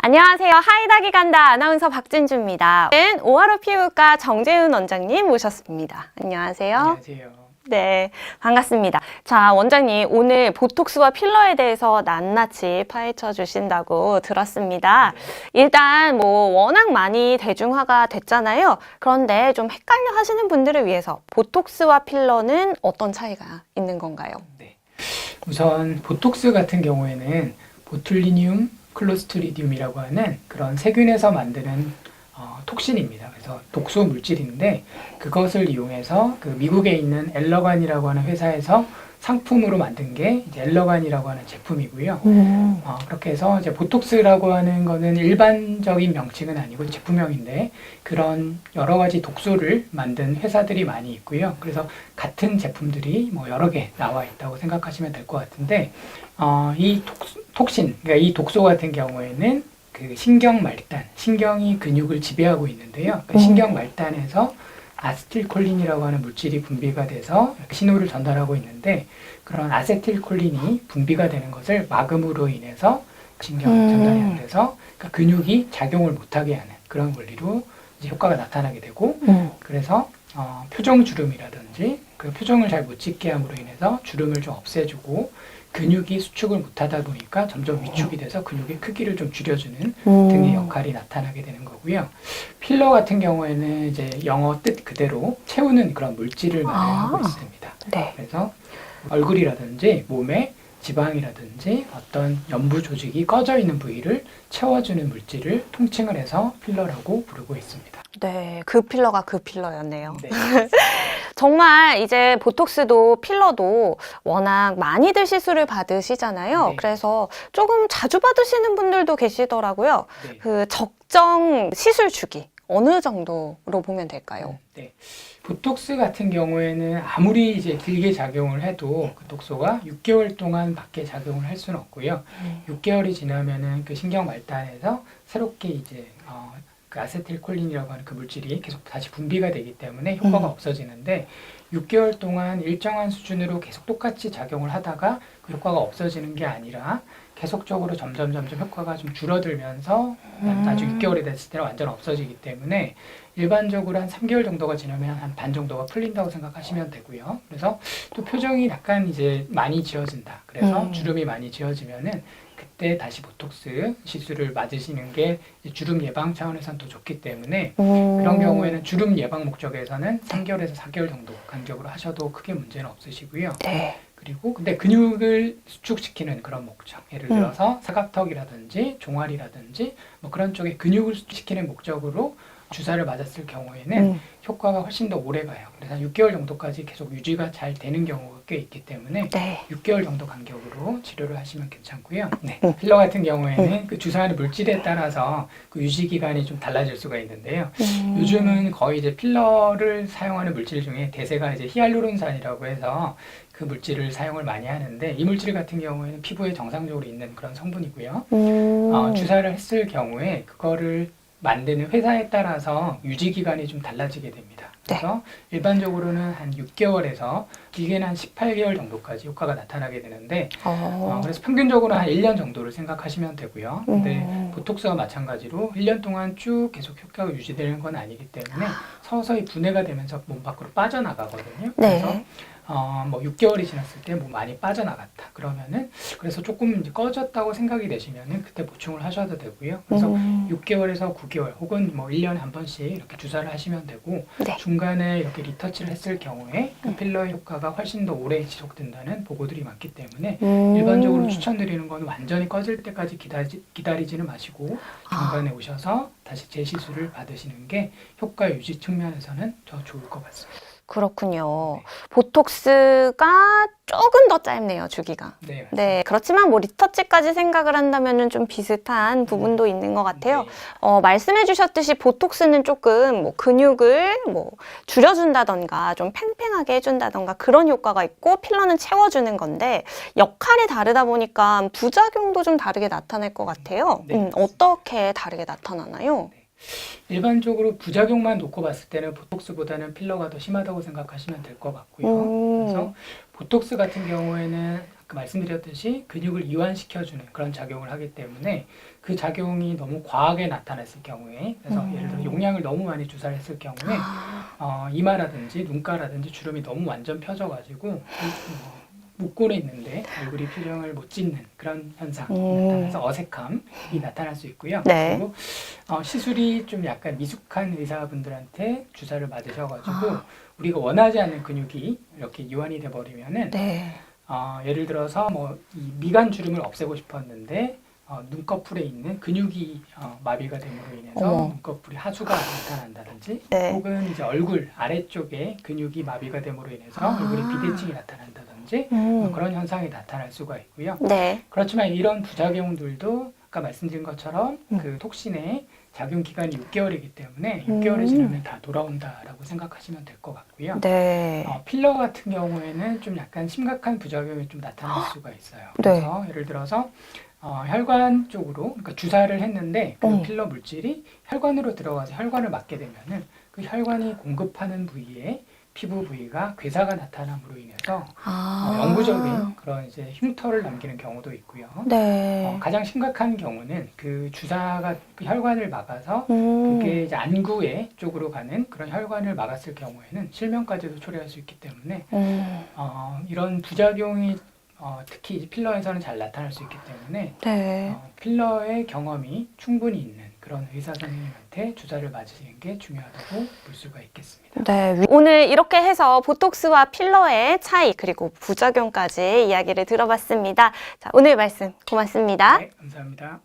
안녕하세요. 하이닥이 간다 아나운서 박진주입니다. 오하로 피부과 정재훈 원장님 모셨습니다. 안녕하세요. 안녕하세요. 네, 반갑습니다. 자, 원장님 오늘 보톡스와 필러에 대해서 낱낱이 파헤쳐 주신다고 들었습니다. 일단 워낙 많이 대중화가 됐잖아요. 그런데 좀 헷갈려 하시는 분들을 위해서 보톡스와 필러는 어떤 차이가 있는 건가요? 네. 우선 보톡스 같은 경우에는 보툴리늄 클로스트리디움이라고 하는 그런 세균에서 만드는 톡신입니다. 그래서 독소 물질인데 그것을 이용해서 그 미국에 있는 엘러간이라고 하는 회사에서 상품으로 만든 게 이제 엘러간이라고 하는 제품이고요. 그렇게 해서 이제 보톡스라고 하는 거는 일반적인 명칭은 아니고 제품명인데 그런 여러 가지 독소를 만든 회사들이 많이 있고요. 그래서 같은 제품들이 여러 개 나와 있다고 생각하시면 될 것 같은데 이 톡신, 그러니까 이 독소 같은 경우에는 그 신경 말단, 신경이 근육을 지배하고 있는데요. 그 신경 말단에서 아세틸콜린이라고 하는 물질이 분비가 돼서 신호를 전달하고 있는데 그런 아세틸콜린이 분비가 되는 것을 막음으로 인해서 신경이 전달이 안 돼서 그러니까 근육이 작용을 못하게 하는 그런 원리로 이제 효과가 나타나게 되고 그래서 표정 주름이라든지 그 표정을 잘 못 짓게 함으로 인해서 주름을 좀 없애주고 근육이 수축을 못하다 보니까 점점 위축이 돼서 근육의 크기를 좀 줄여주는 등의 역할이 나타나게 되는 거고요. 필러 같은 경우에는 이제 영어 뜻 그대로 채우는 그런 물질을 말하고 있습니다. 네. 그래서 얼굴이라든지 몸에 지방이라든지 어떤 연부 조직이 꺼져 있는 부위를 채워주는 물질을 통칭을 해서 필러라고 부르고 있습니다. 네, 그 필러가 그 필러였네요. 네. 정말 이제 보톡스도 필러도 워낙 많이들 시술을 받으시잖아요. 네. 그래서 조금 자주 받으시는 분들도 계시더라고요. 네. 그 적정 시술 주기 어느 정도로 보면 될까요? 네. 보톡스 같은 경우에는 아무리 이제 길게 작용을 해도 그 독소가 6개월 동안 밖에 작용을 할 수는 없고요. 6개월이 지나면은 그 신경 말단에서 새롭게 이제 그 아세틸콜린이라고 하는 그 물질이 계속 다시 분비가 되기 때문에 효과가 없어지는데 6개월 동안 일정한 수준으로 계속 똑같이 작용을 하다가 그 효과가 없어지는 게 아니라 계속적으로 점점 효과가 좀 줄어들면서 나중에 6개월이 됐을 때는 완전 없어지기 때문에 일반적으로 한 3개월 정도가 지나면 한 반 정도가 풀린다고 생각하시면 되고요. 그래서 또 표정이 약간 이제 많이 지어진다. 그래서 주름이 많이 지어지면은 그때 다시 보톡스 시술을 맞으시는 게 주름 예방 차원에서는 더 좋기 때문에 그런 경우에는 주름 예방 목적에서는 3개월에서 4개월 정도 간격으로 하셔도 크게 문제는 없으시고요. 네. 그리고 근데 근육을 수축시키는 그런 목적, 예를 들어서 사각턱이라든지 종아리라든지 그런 쪽에 근육을 수축시키는 목적으로 주사를 맞았을 경우에는 효과가 훨씬 더 오래 가요. 그래서 한 6개월 정도까지 계속 유지가 잘 되는 경우가 꽤 있기 때문에 네. 6개월 정도 간격으로 치료를 하시면 괜찮고요. 네. 필러 같은 경우에는 그 주사하는 물질에 따라서 그 유지 기간이 좀 달라질 수가 있는데요. 요즘은 거의 이제 필러를 사용하는 물질 중에 대세가 이제 히알루론산이라고 해서 그 물질을 사용을 많이 하는데 이 물질 같은 경우에는 피부에 정상적으로 있는 그런 성분이고요. 주사를 했을 경우에 그거를 만드는 회사에 따라서 유지 기간이 좀 달라지게 됩니다. 그래서 일반적으로는 한 6개월에서 길게는 한 18개월 정도까지 효과가 나타나게 되는데 그래서 평균적으로 한 1년 정도를 생각하시면 되고요. 근데 보톡스와 마찬가지로 1년 동안 쭉 계속 효과가 유지되는 건 아니기 때문에 서서히 분해가 되면서 몸 밖으로 빠져나가거든요. 그래서 6개월이 지났을 때 많이 빠져나갔다. 그러면은 그래서 조금 이제 꺼졌다고 생각이 되시면은 그때 보충을 하셔도 되고요. 그래서 6개월에서 9개월 혹은 1년에 한 번씩 이렇게 주사를 하시면 되고 중간에 이렇게 리터치를 했을 경우에 그 필러의 효과가 훨씬 더 오래 지속된다는 보고들이 많기 때문에 일반적으로 추천드리는 건 완전히 꺼질 때까지 기다리지는 마시고 중간에 오셔서 다시 재시술을 받으시는 게 효과 유지 측면에서는 더 좋을 것 같습니다. 그렇군요. 보톡스가 조금 더 짧네요, 주기가. 네, 네, 그렇지만 리터치까지 생각을 한다면은 좀 비슷한 부분도 있는 것 같아요. 말씀해 주셨듯이 보톡스는 조금 근육을 줄여준다던가 좀 팽팽하게 해준다던가 그런 효과가 있고 필러는 채워주는 건데 역할이 다르다 보니까 부작용도 좀 다르게 나타날 것 같아요. 어떻게 다르게 나타나나요? 일반적으로 부작용만 놓고 봤을 때는 보톡스보다는 필러가 더 심하다고 생각하시면 될 것 같고요. 그래서 보톡스 같은 경우에는 말씀드렸듯이 근육을 이완시켜주는 그런 작용을 하기 때문에 그 작용이 너무 과하게 나타났을 경우에, 그래서 예를 들어 용량을 너무 많이 주사를 했을 경우에 이마라든지 눈가라든지 주름이 너무 완전 펴져가지고 묶고는 있는데 얼굴이 표정을 못 짓는 그런 현상이 나타나서 어색함이 나타날 수 있고요. 네. 그리고 시술이 좀 약간 미숙한 의사분들한테 주사를 맞으셔가지고 우리가 원하지 않는 근육이 이렇게 이완이 돼버리면은 네. 예를 들어서 뭐 이 미간 주름을 없애고 싶었는데 눈꺼풀에 있는 근육이 마비가 됨으로 인해서 어머. 눈꺼풀이 하수가 나타난다든지 네. 혹은 이제 얼굴 아래쪽에 근육이 마비가 됨으로 인해서 얼굴에 비대칭이 나타난다든지 그런 현상이 나타날 수가 있고요. 네. 그렇지만 이런 부작용들도 아까 말씀드린 것처럼 그 톡신의 작용 기간이 6개월이기 때문에 6개월이 지나면 다 돌아온다라고 생각하시면 될 것 같고요. 네. 필러 같은 경우에는 좀 약간 심각한 부작용이 좀 나타날 수가 있어요. 네. 그래서 예를 들어서 혈관 쪽으로, 그러니까 주사를 했는데 그 필러 물질이 혈관으로 들어가서 혈관을 막게 되면은 그 혈관이 공급하는 부위에 피부 부위가 괴사가 나타남으로 인해서 영구적인 그런 이제 흉터를 남기는 경우도 있고요. 네. 가장 심각한 경우는 그 주사가 그 혈관을 막아서 그게 이제 안구의 쪽으로 가는 그런 혈관을 막았을 경우에는 실명까지도 초래할 수 있기 때문에 이런 부작용이 특히 이제 필러에서는 잘 나타날 수 있기 때문에 네. 필러의 경험이 충분히 있는 그런 의사 선생님한테 주사를 맞으시는 게 중요하다고 볼 수가 있겠습니다. 네. 오늘 이렇게 해서 보톡스와 필러의 차이 그리고 부작용까지 이야기를 들어봤습니다. 자, 오늘 말씀 고맙습니다. 네, 감사합니다.